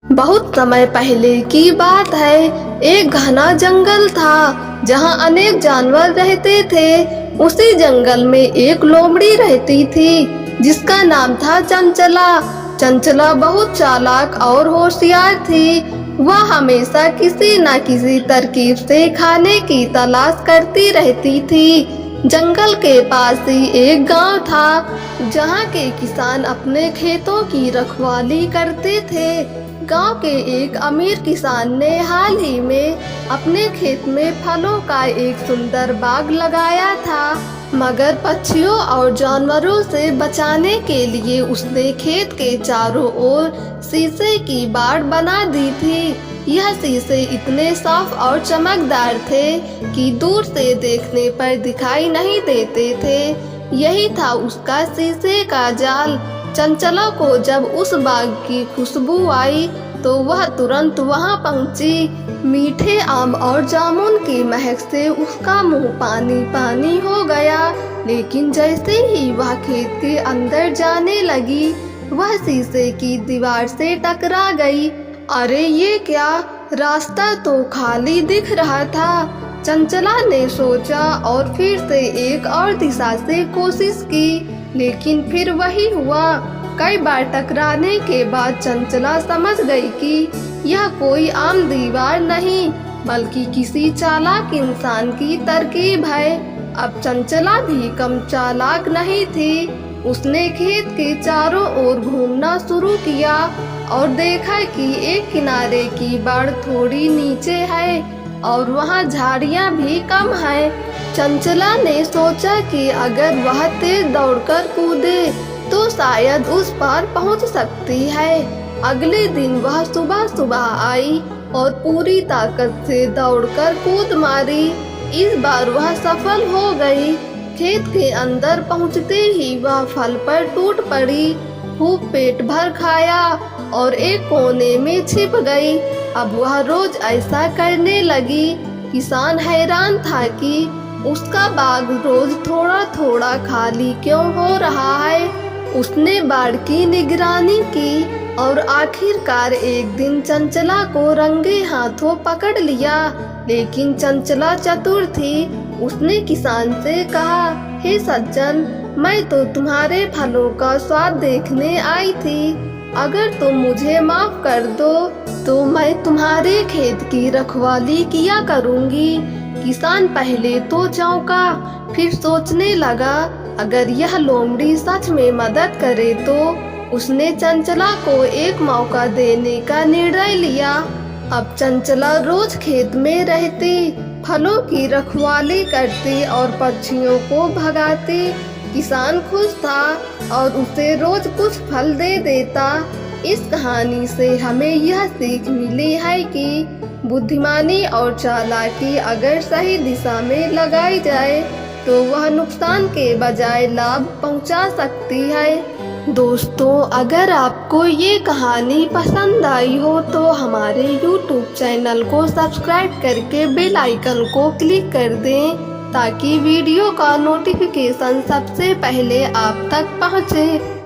बहुत समय पहले की बात है। एक घना जंगल था जहाँ अनेक जानवर रहते थे। उसी जंगल में एक लोमड़ी रहती थी जिसका नाम था चंचला। चंचला बहुत चालाक और होशियार थी। वह हमेशा किसी न किसी तरकीब से खाने की तलाश करती रहती थी। जंगल के पास ही एक गांव था जहाँ के किसान अपने खेतों की रखवाली करते थे। गांव के एक अमीर किसान ने हाल ही में अपने खेत में फलों का एक सुंदर बाग लगाया था, मगर पक्षियों और जानवरों से बचाने के लिए उसने खेत के चारों ओर शीशे की बाड़ बना दी थी। यह शीशे इतने साफ और चमकदार थे कि दूर से देखने पर दिखाई नहीं देते थे। यही था उसका शीशे का जाल। चंचला को जब उस बाग की खुशबू आई तो वह तुरंत वहां पहुंची। मीठे आम और जामुन की महक से उसका मुंह पानी पानी हो गया। लेकिन जैसे ही वह खेत के अंदर जाने लगी, वह शीशे की दीवार से टकरा गई। अरे ये क्या, रास्ता तो खाली दिख रहा था। चंचला ने सोचा और फिर से एक और दिशा से कोशिश की, लेकिन फिर वही हुआ। कई बार टकराने के बाद चंचला समझ गई कि यह कोई आम दीवार नहीं, बल्कि किसी चालाक इंसान की तरकीब है। अब चंचला भी कम चालाक नहीं थी। उसने खेत के चारों ओर घूमना शुरू किया और देखा कि एक किनारे की बाड़ थोड़ी नीचे है और वहाँ झाड़ियाँ भी कम है। चंचला ने सोचा कि अगर वह तेज दौड़कर कूदे तो शायद उस पार पहुँच सकती है। अगले दिन वह सुबह सुबह आई और पूरी ताकत से दौड़कर कूद मारी। इस बार वह सफल हो गई। खेत के अंदर पहुँचते ही वह फल पर टूट पड़ी, खूब पेट भर खाया और एक कोने में छिप गई। अब वह रोज ऐसा करने लगी। किसान हैरान था कि उसका बाग रोज थोड़ा थोड़ा खाली क्यों हो रहा है। उसने बाड़ की निगरानी की और आखिरकार एक दिन चंचला को रंगे हाथों पकड़ लिया। लेकिन चंचला चतुर थी। उसने किसान से कहा, हे सज्जन, मैं तो तुम्हारे फलों का स्वाद देखने आई थी। अगर तुम मुझे माफ कर दो तो मैं तुम्हारे खेत की रखवाली किया करूंगी। किसान पहले तो चौंका, फिर सोचने लगा अगर यह लोमड़ी सच में मदद करे तो। उसने चंचला को एक मौका देने का निर्णय लिया। अब चंचला रोज खेत में रहती, फलों की रखवाली करती और पक्षियों को भगाती। किसान खुश था और उसे रोज कुछ फल दे देता। इस कहानी से हमें यह सीख मिली है कि बुद्धिमानी और चालाकी अगर सही दिशा में लगाई जाए तो वह नुकसान के बजाय लाभ पहुंचा सकती है। दोस्तों, अगर आपको ये कहानी पसंद आई हो तो हमारे YouTube चैनल को सब्सक्राइब करके बेल आइकन को क्लिक कर दें ताकि वीडियो का नोटिफिकेशन सबसे पहले आप तक पहुंचे।